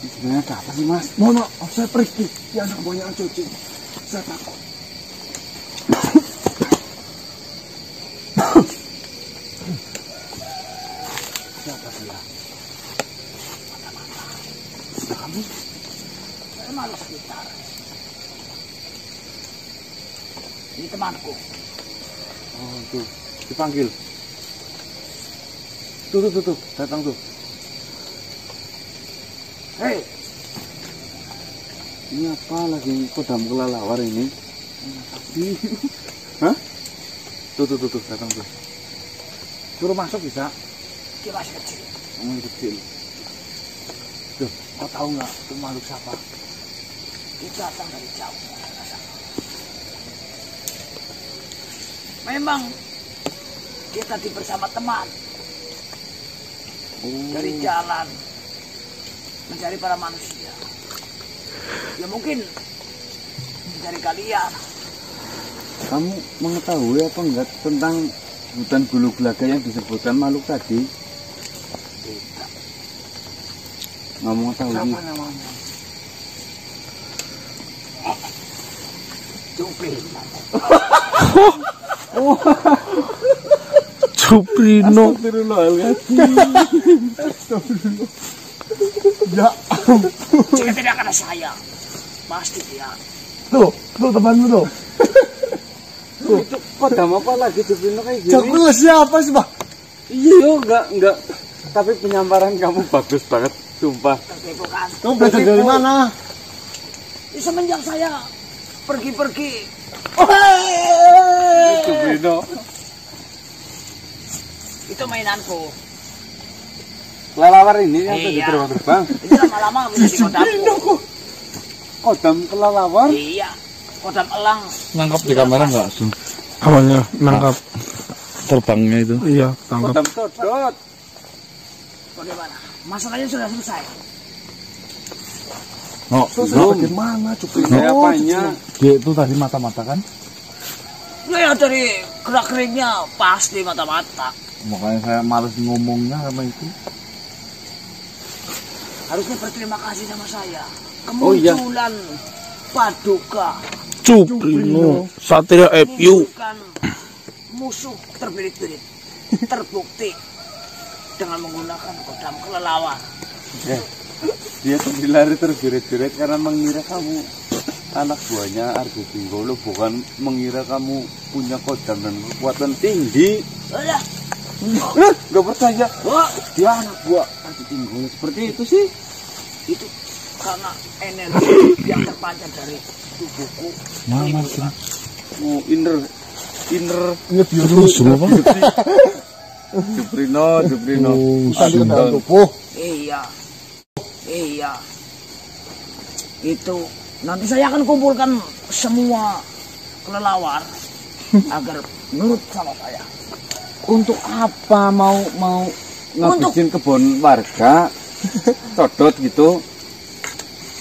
Sebenarnya ada apa sih, Mas? Mohon maaf, saya pergi. Di anak buahnya Arjo Jing. Saya takut. Siapa dia? Mata-mata. Sudah kamu? Saya malu sekitar. Ini temanku. Oh tuh, dipanggil. Tuh, datang tuh. Hei, Ini apa lagi kodam kelelawar ini? Hah? Tuh, datang tuh. Suruh masuk bisa? dia masih kecil. Ngomong kecil. Tuh, kau tahu nggak itu makhluk siapa? Kita datang dari jauh. Memang dia tadi bersama teman dari jalan mencari para manusia. Ya mungkin mencari kalian. Kamu mengetahui apa enggak tentang hutan Bulu Gelaga yang disebutkan makhluk tadi? Tidak. Nggak mengetahui. Siapa namanya? Cuprino. Cuprino. Ya Jika tidak ada saya, pasti dia. Tuh temanmu tuh. Itu kodam apa lagi Cuprino kayak gini? Jago siapa sih, Pak? Iya, enggak. Tapi penyamparan kamu bagus banget, sumpah. Tertipu kan? Kamu belajar dari mana? Semenjak saya pergi-pergi. Cuprino. Itu mainanku. Kelelawar ini yang tadi Iya. terbang. Itu lama-lama menjadi kodamku. Kodam kelelawar? Iya, kodam elang. Nangkap di kamera nggak Sun? Awalnya nangkap. Terbangnya itu. Iya, tangkap. Kodam todot. Bagaimana? Masalahnya sudah selesai. Oh, Bagaimana Cuprino? Saya apanya? dia itu tadi mata-mata kan? Ya dari gerak-geriknya pasti mata-mata. Makanya saya males ngomongnya sama itu. Harusnya berterima kasih sama saya. Oh, iya. Kemunculan Paduka Cuprino. Satria FU. bukan musuh terbirit-birit. Terbukti dengan menggunakan kodam kelelawar. Dia tadi lari terbirit-birit karena mengira kamu anak buahnya Argo Pinggolo, bukan mengira kamu punya kodam dan kekuatan tinggi. Udah. Gak percaya. Oh, Dia anak buah Argo Pinggolo seperti itu sih. itu karena energi yang terpancar dari tubuhku. Mama sih. Oh, inner Terus apa? Cuprino. Tubuh. Iya. Itu nanti saya akan kumpulkan semua kelelawar agar nurut sama saya. Untuk apa mau ngabisin kebun warga? Todot gitu.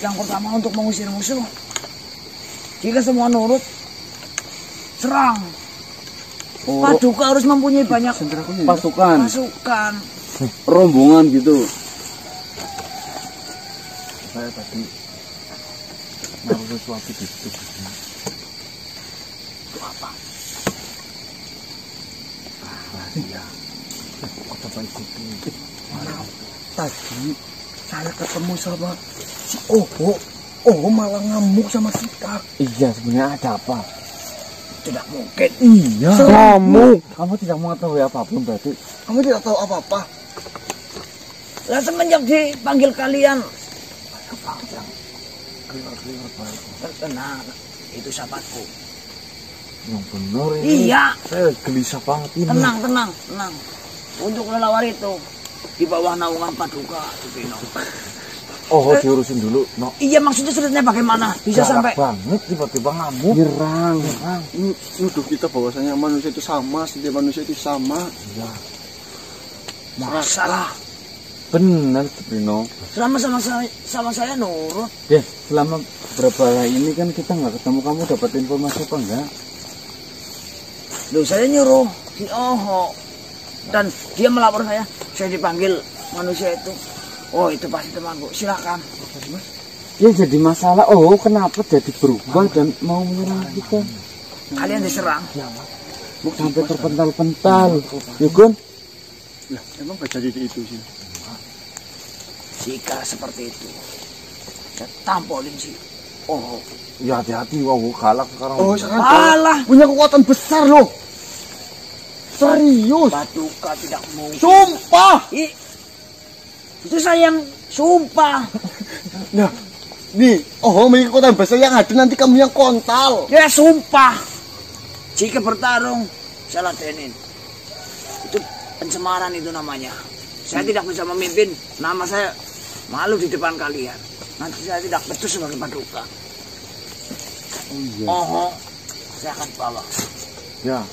Yang pertama untuk mengusir musuh. Jika semua nurut, serang. Paduka harus mempunyai banyak Pasukan, pasukan. rombongan gitu. Saya tadi naruh sesuatu di situ. Itu apa? Iya. Coba ikuti. Tadi saya ketemu sama si Oho. Oho malah ngamuk sama kita. Iya, sebenarnya ada apa? Tidak mungkin. Iya. Kamu tidak mengetahui apapun berarti. Kamu tidak tahu apa-apa. Lah semenjak dipanggil kalian, tenang, itu sahabatku. Yang benar ini. Iya, Saya gelisah banget ini. tenang. Untuk kelelawar itu di bawah naungan Paduka, Cuprino. Oh, diurusin dulu. No. Iya, maksudnya sebenarnya bagaimana bisa sampai banget tiba-tiba ngamuk. Nyerang. Nuduh kita bahwasanya manusia itu sama, setiap manusia itu sama. masalah? Benar, Cuprino. Sama saya nurut. Ya, selama beberapa hari ini kan kita nggak ketemu, kamu dapat informasi apa enggak? Loh, saya nyuruh si Oho dan dia melapor saya dipanggil manusia itu. Oh, itu pasti temanku. Silakan. Ya jadi masalah, oh kenapa jadi berubah dan mau menyerang kita? Kalian diserang. Sampai terpental-pental. Ya kan? Lah, emang gak jadi itu sih. Jika seperti itu, saya tampolin si Oho. Ya hati-hati, wah galak sekarang. Oh, sekarang Alah, punya kekuatan besar loh. Serius. Paduka tidak mungkin. Sumpah. Itu saya yang sumpah. Nah, nih, memiliki kekuatan besar yang ada, nanti kamu yang kontal. Ya sumpah. Jika bertarung, saya ladenin. Itu pencemaran itu namanya. Saya tidak bisa memimpin. Nama saya malu di depan kalian. Nanti saya tidak becus sebagai Paduka. Iya. Oh, saya akan bawa. Ya.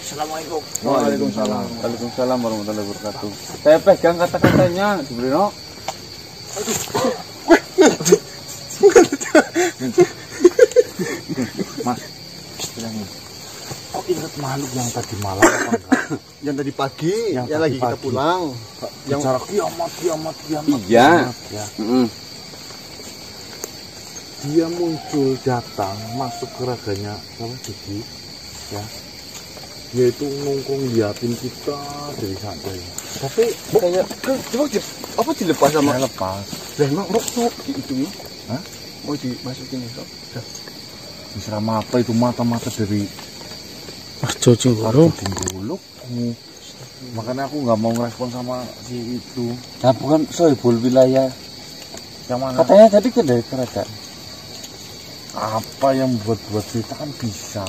Assalamualaikum. Waalaikumsalam. Waalaikumsalam warahmatullahi wabarakatuh. Saya pegang kata-katanya, Jibril. Mas, bilangin. Kok ingat makhluk yang tadi malam apa enggak? Yang tadi pagi, Yang yang tadi lagi kita pagi. pulang. Yang Bicara kiamat. Iya. Ya. Heeh. Dia muncul datang masuk ke raganya sama Didi. Ya. Dia itu nongkrong liatin kita dari sana. tapi kayak coba apa dilepas sama Saya lepas. lah emang sok itu ya. Hah? Mau dimasukin sok. Dah. Diserama apa itu mata-mata dari Arjo Cinggoro. Jingguluk. Makanya aku nggak mau ngerespon sama si itu. Nah, bukan sohibul wilayah. Yang mana? Katanya tadi ke dari kerajaan. Apa yang buat cerita kan bisa.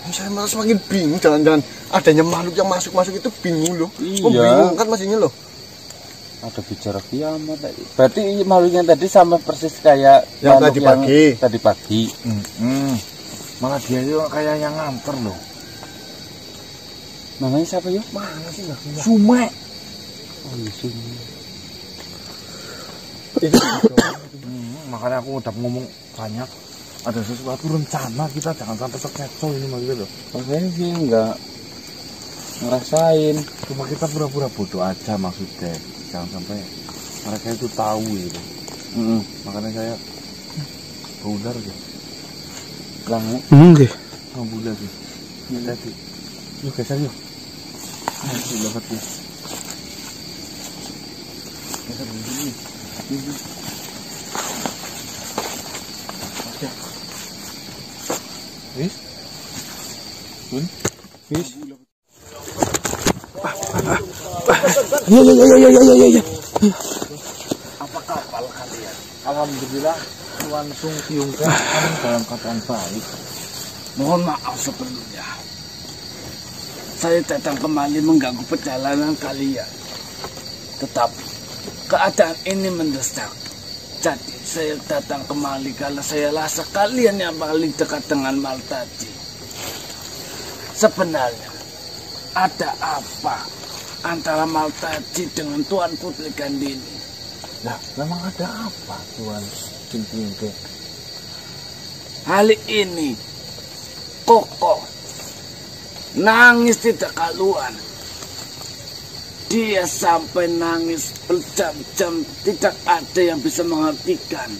Saya malah semakin bingung jangan-jangan adanya makhluk yang masuk itu bingung loh. Iya. Membingungkan maksudnya loh. Ada bicara kiamat tadi. Berarti makhluknya tadi sama persis kayak Yang makhluk tadi pagi. Tadi pagi. Malah dia itu kayak yang nganter loh. Namanya siapa yuk? Mana sih nggak punya? Sume. Oh, iya, Sumi. Makanya aku udah ngomong banyak. Ada sesuatu rencana kita jangan sampai terkecoh ini maksudnya loh. Saya sih enggak ngerasain. Cuma kita pura-pura bodoh aja maksudnya. Jangan sampai mereka itu tahu gitu. Makanya saya bular gitu. Langu. Nggih. Bular gitu. Ini tadi. Yuk geser yuk. Ayo dapat ya. Geser begini. Wis? Pun? Wis? Iya. Apa kapal kalian? Alhamdulillah Tuan Sung Tiung kan dalam keadaan baik. Mohon maaf sebelumnya. Saya datang kembali mengganggu perjalanan kalian. Tetapi keadaan ini mendesak. Jadi saya datang kembali karena saya rasa kalian yang paling dekat dengan Maltaji. Sebenarnya ada apa antara Maltaji dengan Tuan Putri Gandini? Lah, memang ada apa Tuan Sung Tiung ke? Hal ini Koko nangis tidak kaluan. Dia sampai nangis berjam-jam, tidak ada yang bisa menghentikan.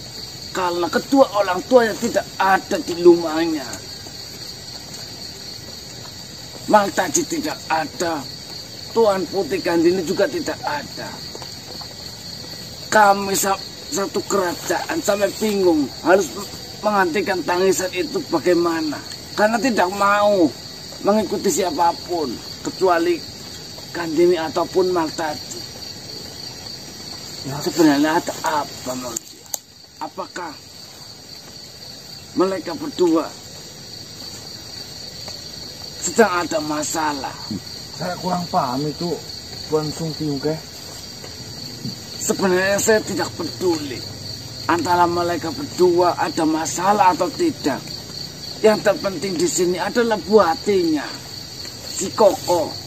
Karena kedua orang tuanya tidak ada di rumahnya. Maltaji tidak ada, Tuan Putri Gandini juga tidak ada. Kami satu kerajaan sampai bingung harus menghentikan tangisan itu bagaimana. Karena tidak mau mengikuti siapapun kecuali Gandini ataupun Maltaji. Sebenarnya ada apa manusia? Apakah mereka berdua sedang ada masalah? Saya kurang paham itu Tuan Sung Tiung ke. Sebenarnya saya tidak peduli antara mereka berdua ada masalah atau tidak. Yang terpenting di sini adalah buah hatinya, si Koko.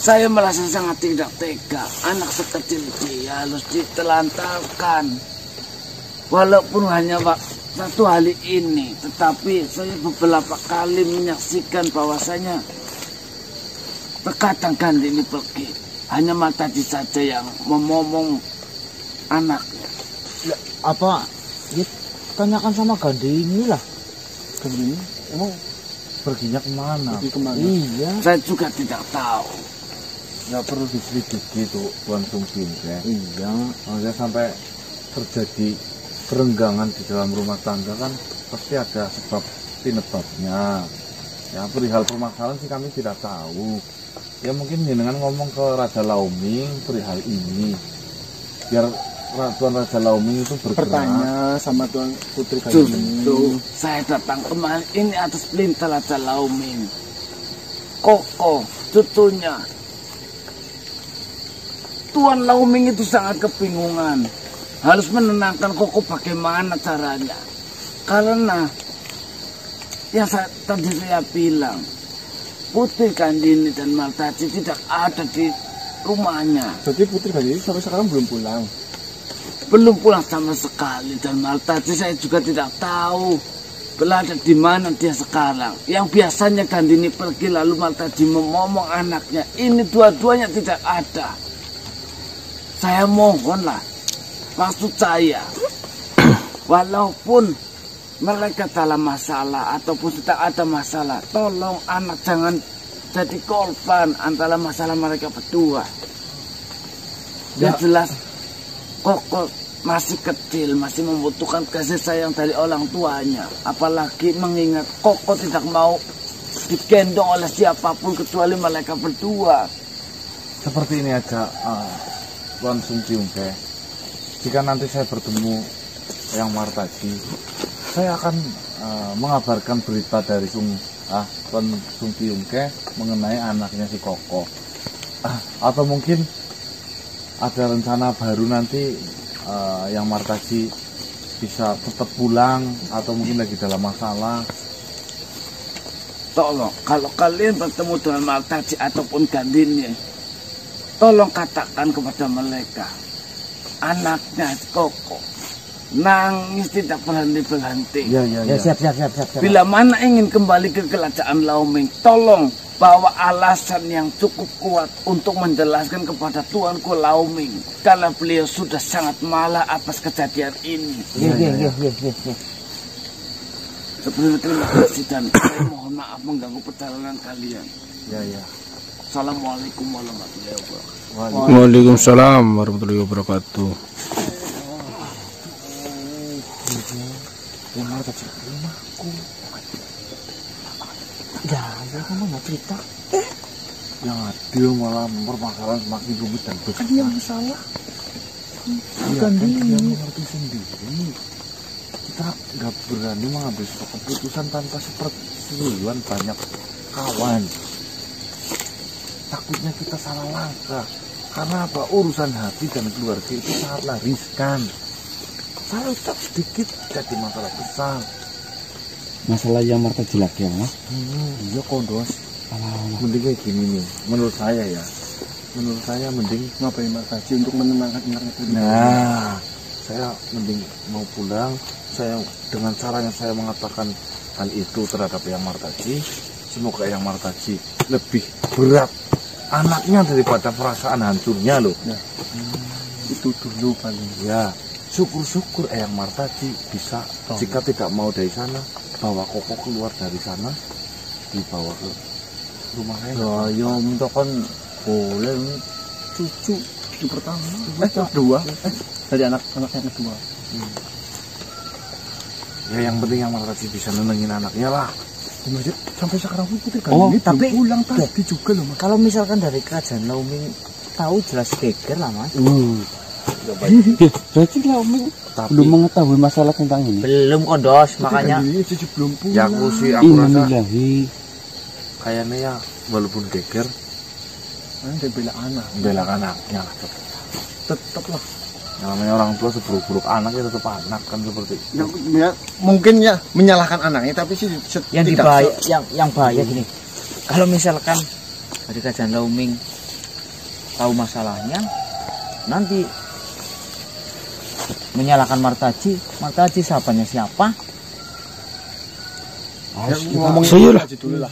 Saya merasa sangat tidak tega. Anak sekecil dia harus ditelantarkan. Walaupun hanya satu hari ini, tetapi saya beberapa kali menyaksikan bahwasanya terkadang Gandini pergi. Hanya Maltaji saja yang memomong anaknya. Ya, apa? Ya, tanyakan sama Gandini lah. Gandini emang perginya kemana? Pergi kemana? Iya. Saya juga tidak tahu. Nggak perlu diselidiki tuh Tuan Sung Tiung ke. Iya. Maksudnya sampai terjadi kerenggangan di dalam rumah tangga kan pasti ada penyebabnya. Ya perihal permasalahan sih kami tidak tahu. Ya mungkin jenengan ngomong ke Raja Laoming perihal ini. Biar Tuan Raja Laoming itu bergerak. Bertanya sama Tuan Putri Gandini. Justru saya datang kemari ini atas perintah Raja Laoming. Koko, cucunya Tuan Laoming itu sangat kebingungan. harus menenangkan Koko bagaimana caranya. Karena yang tadi saya bilang, Putri Kandini dan Martaji tidak ada di rumahnya. Jadi Putri Kandini sampai sekarang belum pulang. Belum pulang sama sekali, dan Martaji saya juga tidak tahu berada di mana dia sekarang. Yang biasanya Kandini pergi lalu Martaji memomong anaknya, ini dua-duanya tidak ada. Saya mohonlah, maksud saya, walaupun mereka dalam masalah ataupun tidak ada masalah, tolong anak jangan jadi korban antara masalah mereka berdua. Yang jelas Koko masih kecil, masih membutuhkan kasih sayang dari orang tuanya. Apalagi mengingat Koko tidak mau digendong oleh siapapun kecuali mereka berdua. Seperti ini aja, Tuan Sung Tiungke. Jika nanti saya bertemu Yang Martaji, saya akan mengabarkan berita dari Tuan Sung Tiungke mengenai anaknya si Koko. Atau mungkin ada rencana baru nanti Yang Martaji bisa tetap pulang atau mungkin lagi dalam masalah. Tolong, kalau kalian bertemu dengan Martaji ataupun Kandini, tolong katakan kepada mereka, anaknya Koko nangis tidak berhenti-berhenti. Ya, siap. Bila mana ingin kembali ke kerajaan Laoming, tolong bawa alasan yang cukup kuat untuk menjelaskan kepada Tuanku Laoming, karena beliau sudah sangat marah atas kejadian ini. Iya. Sebelumnya terima kasih dan saya mohon maaf mengganggu perjalanan kalian. Ya. Assalamualaikum warahmatullahi wabarakatuh. Waalaikumsalam warahmatullahi wabarakatuh. Yang Martaji ke rumahku. Ya, kamu nggak cerita. Yang adil malah permasalahan semakin rumit dan besar. Kan dia masalah. Bukan dia mengerti sendiri. Kita nggak berani mengambil suatu keputusan tanpa sepersetujuan banyak kawan. Takutnya kita salah langkah. Karena apa? Urusan hati dan keluarga itu sangatlah riskan. Salah ucap sedikit jadi masalah besar. Masalah Yang Martaji lagi ya, Mas? Iya kondos. Mending kayak gini nih, menurut saya ya. Menurut saya mending Ngapain Martaji untuk menenangkan mereka? Nah, saya mending mau pulang. Saya dengan caranya saya mengatakan hal itu terhadap Yang Martaji. Semoga Yang Martaji lebih berat anaknya daripada perasaan hancurnya loh. Ya. Itu dulu paling. Ya, syukur-syukur Yang Martaji bisa jika tidak mau dari sana, bawa Koko keluar dari sana, dibawa ke rumah saya. Ya, minta kan boleh cucu pertama. Kedua. Dari anak-anak yang kedua. Ya yang penting Yang Martaji bisa nenengin anaknya lah. Sampai sekarang pun Putri Oh, Kandini tapi belum pulang tadi juga loh, Mas. kalau misalkan dari kerajaan Laoming tahu jelas geger lah, Mas. Berarti Laoming Tapi belum mengetahui masalah tentang ini. Belum kondos, makanya Kandini cucu belum pulang. ya aku sih aku rasa Innalillahi. kayaknya ya walaupun geger Dia bela anak. membela anaknya lah. Tetap lah. Yang namanya orang tua seburuk-buruk anak ya tetap anak kan seperti itu. Ya, mungkin ya menyalahkan anaknya, tapi sih yang tidak dibahaya, yang bahaya gini. Kalau misalkan dari kerajaan Laoming tahu masalahnya, nanti menyalahkan Martaji siapanya siapa? ngomong Saya lah. dulu lah.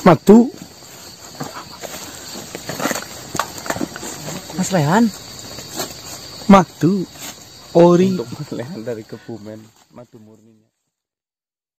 Matu. Mas Rehan, Matu. Ori. Untuk melehan dari Kebumen, madu murninya.